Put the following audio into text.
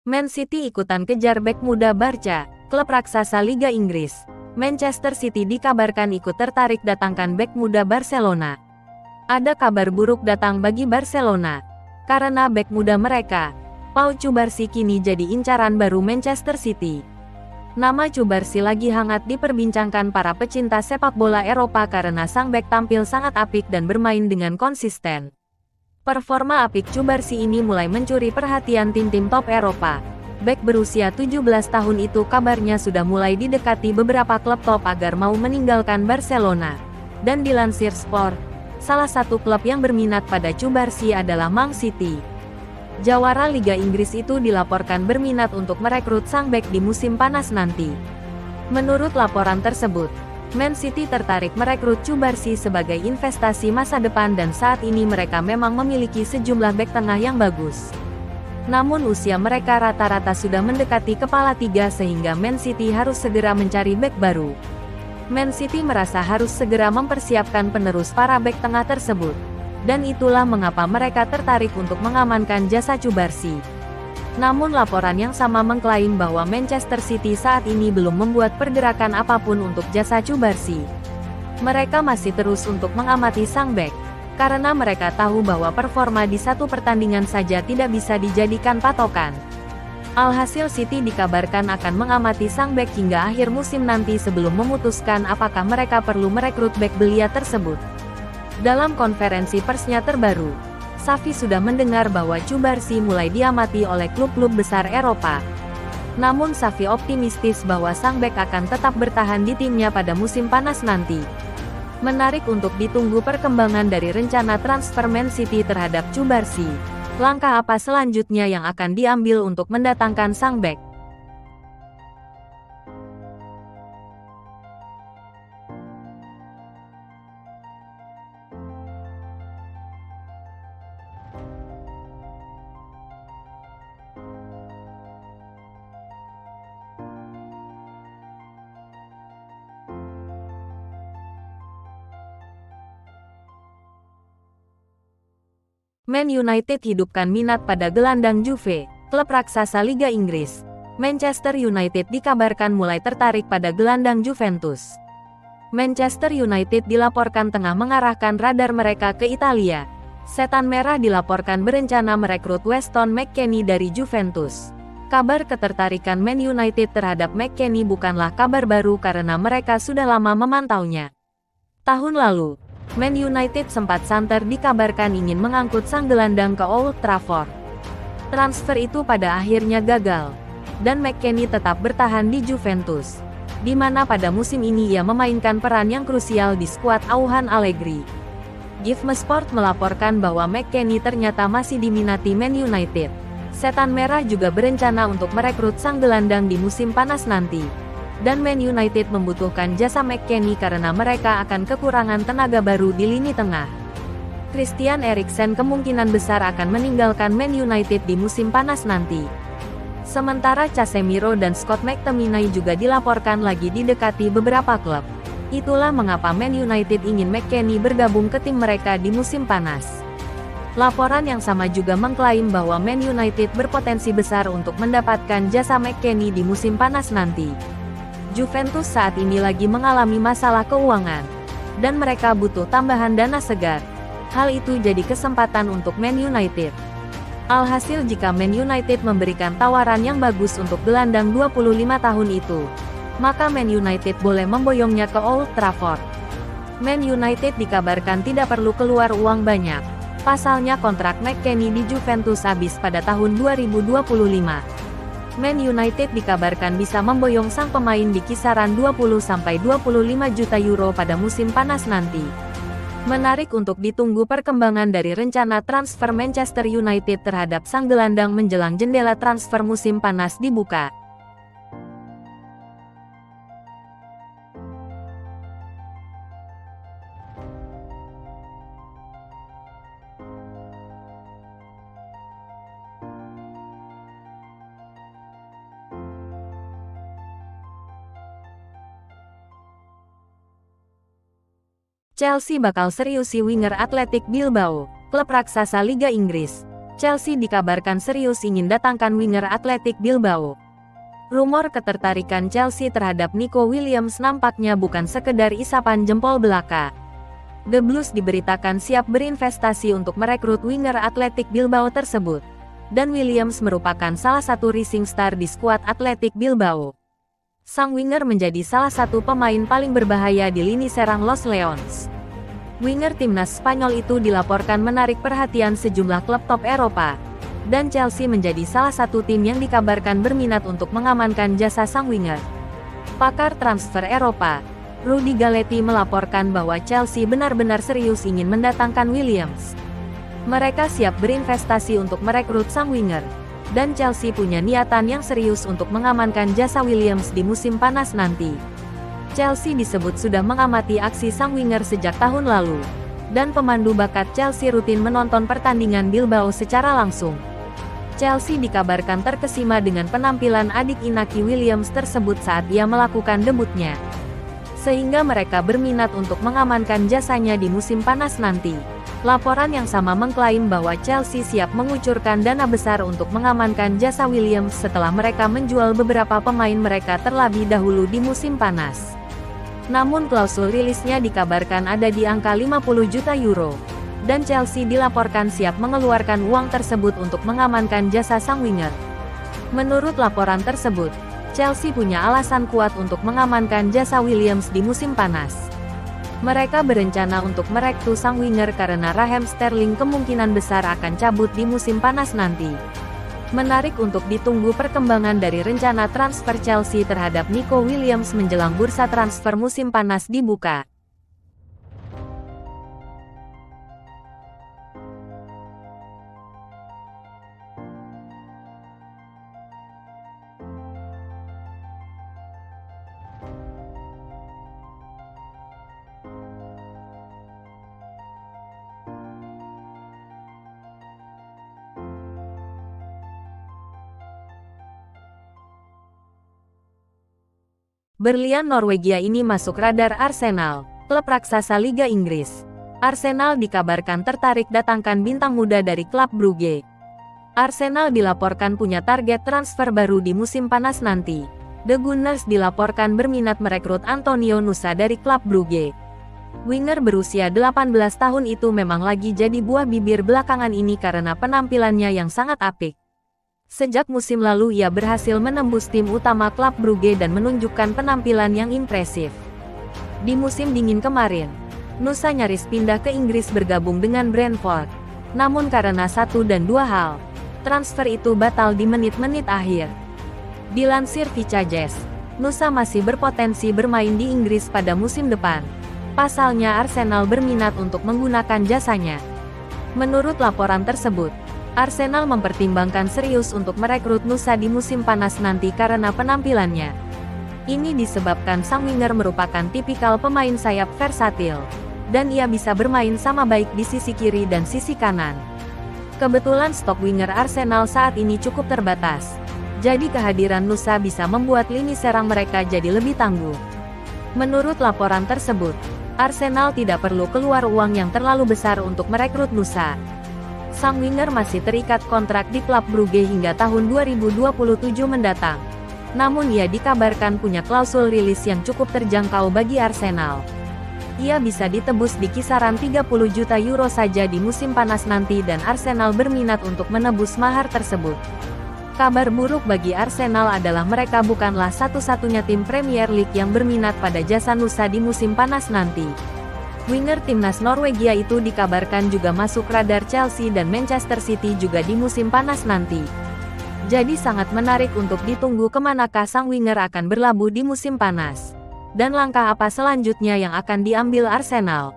Man City ikutan kejar bek muda Barca, klub raksasa Liga Inggris. Manchester City dikabarkan ikut tertarik datangkan bek muda Barcelona. Ada kabar buruk datang bagi Barcelona, karena bek muda mereka, Pau Cubarsí, kini jadi incaran baru Manchester City. Nama Cubarsí lagi hangat diperbincangkan para pecinta sepak bola Eropa karena sang bek tampil sangat apik dan bermain dengan konsisten. Performa apik Cubarsí ini mulai mencuri perhatian tim-tim top Eropa. Bek berusia 17 tahun itu kabarnya sudah mulai didekati beberapa klub top agar mau meninggalkan Barcelona. Dan dilansir Sport, salah satu klub yang berminat pada Cubarsí adalah Man City. Jawara Liga Inggris itu dilaporkan berminat untuk merekrut sang bek di musim panas nanti. Menurut laporan tersebut, Man City tertarik merekrut Cubarsí sebagai investasi masa depan dan saat ini mereka memang memiliki sejumlah bek tengah yang bagus. Namun usia mereka rata-rata sudah mendekati kepala tiga sehingga Man City harus segera mencari bek baru. Man City merasa harus segera mempersiapkan penerus para bek tengah tersebut. Dan itulah mengapa mereka tertarik untuk mengamankan jasa Cubarsí. Namun laporan yang sama mengklaim bahwa Manchester City saat ini belum membuat pergerakan apapun untuk jasa Cubarsí. Mereka masih terus untuk mengamati sang bek, karena mereka tahu bahwa performa di satu pertandingan saja tidak bisa dijadikan patokan. Alhasil City dikabarkan akan mengamati sang bek hingga akhir musim nanti sebelum memutuskan apakah mereka perlu merekrut bek belia tersebut. Dalam konferensi persnya terbaru, Xavi sudah mendengar bahwa Cubarsí mulai diamati oleh klub-klub besar Eropa. Namun Xavi optimistis bahwa sang bek akan tetap bertahan di timnya pada musim panas nanti. Menarik untuk ditunggu perkembangan dari rencana transfer Man City terhadap Cubarsí. Langkah apa selanjutnya yang akan diambil untuk mendatangkan sang bek? Man United hidupkan minat pada gelandang Juve, klub raksasa Liga Inggris. Manchester United dikabarkan mulai tertarik pada gelandang Juventus. Manchester United dilaporkan tengah mengarahkan radar mereka ke Italia. Setan Merah dilaporkan berencana merekrut Weston McKennie dari Juventus. Kabar ketertarikan Man United terhadap McKennie bukanlah kabar baru karena mereka sudah lama memantaunya. Tahun lalu, Man United sempat santer dikabarkan ingin mengangkut sang gelandang ke Old Trafford. Transfer itu pada akhirnya gagal, dan McKennie tetap bertahan di Juventus, di mana pada musim ini ia memainkan peran yang krusial di skuad Auhan Allegri. GifMesport melaporkan bahwa McKennie ternyata masih diminati Man United. Setan Merah juga berencana untuk merekrut sang gelandang di musim panas nanti. Dan Man United membutuhkan jasa McKennie karena mereka akan kekurangan tenaga baru di lini tengah. Christian Eriksen kemungkinan besar akan meninggalkan Man United di musim panas nanti. Sementara Casemiro dan Scott McTominay juga dilaporkan lagi didekati beberapa klub. Itulah mengapa Man United ingin McKennie bergabung ke tim mereka di musim panas. Laporan yang sama juga mengklaim bahwa Man United berpotensi besar untuk mendapatkan jasa McKennie di musim panas nanti. Juventus saat ini lagi mengalami masalah keuangan, dan mereka butuh tambahan dana segar. Hal itu jadi kesempatan untuk Man United. Alhasil jika Man United memberikan tawaran yang bagus untuk gelandang 25 tahun itu, maka Man United boleh memboyongnya ke Old Trafford. Man United dikabarkan tidak perlu keluar uang banyak. Pasalnya kontrak McKennie di Juventus habis pada tahun 2025. Man United dikabarkan bisa memboyong sang pemain di kisaran 20–25 juta euro pada musim panas nanti. Menarik untuk ditunggu perkembangan dari rencana transfer Manchester United terhadap sang gelandang menjelang jendela transfer musim panas dibuka. Chelsea bakal seriusi winger Athletic Bilbao, klub raksasa Liga Inggris. Chelsea dikabarkan serius ingin datangkan winger Athletic Bilbao. Rumor ketertarikan Chelsea terhadap Nico Williams nampaknya bukan sekedar isapan jempol belaka. The Blues diberitakan siap berinvestasi untuk merekrut winger Athletic Bilbao tersebut. Dan Williams merupakan salah satu rising star di skuad Athletic Bilbao. Sang winger menjadi salah satu pemain paling berbahaya di lini serang Los Leones. Winger timnas Spanyol itu dilaporkan menarik perhatian sejumlah klub top Eropa. Dan Chelsea menjadi salah satu tim yang dikabarkan berminat untuk mengamankan jasa sang winger. Pakar transfer Eropa, Rudy Galetti melaporkan bahwa Chelsea benar-benar serius ingin mendatangkan Williams. Mereka siap berinvestasi untuk merekrut sang winger. Dan Chelsea punya niatan yang serius untuk mengamankan jasa Williams di musim panas nanti. Chelsea disebut sudah mengamati aksi sang winger sejak tahun lalu. Dan pemandu bakat Chelsea rutin menonton pertandingan Bilbao secara langsung. Chelsea dikabarkan terkesima dengan penampilan adik Inaki Williams tersebut saat ia melakukan debutnya. Sehingga mereka berminat untuk mengamankan jasanya di musim panas nanti. Laporan yang sama mengklaim bahwa Chelsea siap mengucurkan dana besar untuk mengamankan jasa Williams setelah mereka menjual beberapa pemain mereka terlebih dahulu di musim panas. Namun klausul rilisnya dikabarkan ada di angka 50 juta euro. Dan Chelsea dilaporkan siap mengeluarkan uang tersebut untuk mengamankan jasa sang winger. Menurut laporan tersebut, Chelsea punya alasan kuat untuk mengamankan jasa Williams di musim panas. Mereka berencana untuk merekrut sang winger karena Raheem Sterling kemungkinan besar akan cabut di musim panas nanti. Menarik untuk ditunggu perkembangan dari rencana transfer Chelsea terhadap Nico Williams menjelang bursa transfer musim panas dibuka. Berlian Norwegia ini masuk radar Arsenal, klub raksasa Liga Inggris. Arsenal dikabarkan tertarik datangkan bintang muda dari klub Brugge. Arsenal dilaporkan punya target transfer baru di musim panas nanti. The Gunners dilaporkan berminat merekrut Antonio Nusa dari klub Brugge. Winger berusia 18 tahun itu memang lagi jadi buah bibir belakangan ini karena penampilannya yang sangat apik. Sejak musim lalu ia berhasil menembus tim utama klub Brugge dan menunjukkan penampilan yang impresif. Di musim dingin kemarin, Nusa nyaris pindah ke Inggris bergabung dengan Brentford. Namun karena satu dan dua hal, transfer itu batal di menit-menit akhir. Dilansir Vicajes, Nusa masih berpotensi bermain di Inggris pada musim depan. Pasalnya Arsenal berminat untuk menggunakan jasanya. Menurut laporan tersebut, Arsenal mempertimbangkan serius untuk merekrut Nusa di musim panas nanti karena penampilannya. Ini disebabkan sang winger merupakan tipikal pemain sayap versatil, dan ia bisa bermain sama baik di sisi kiri dan sisi kanan. Kebetulan stok winger Arsenal saat ini cukup terbatas, jadi kehadiran Nusa bisa membuat lini serang mereka jadi lebih tangguh. Menurut laporan tersebut, Arsenal tidak perlu keluar uang yang terlalu besar untuk merekrut Nusa. Sang winger masih terikat kontrak di klub Brugge hingga tahun 2027 mendatang. Namun ia dikabarkan punya klausul rilis yang cukup terjangkau bagi Arsenal. Ia bisa ditebus di kisaran 30 juta euro saja di musim panas nanti dan Arsenal berminat untuk menebus mahar tersebut. Kabar buruk bagi Arsenal adalah mereka bukanlah satu-satunya tim Premier League yang berminat pada jasa Nusa di musim panas nanti. Winger timnas Norwegia itu dikabarkan juga masuk radar Chelsea dan Manchester City juga di musim panas nanti. Jadi sangat menarik untuk ditunggu kemanakah sang winger akan berlabuh di musim panas. Dan langkah apa selanjutnya yang akan diambil Arsenal.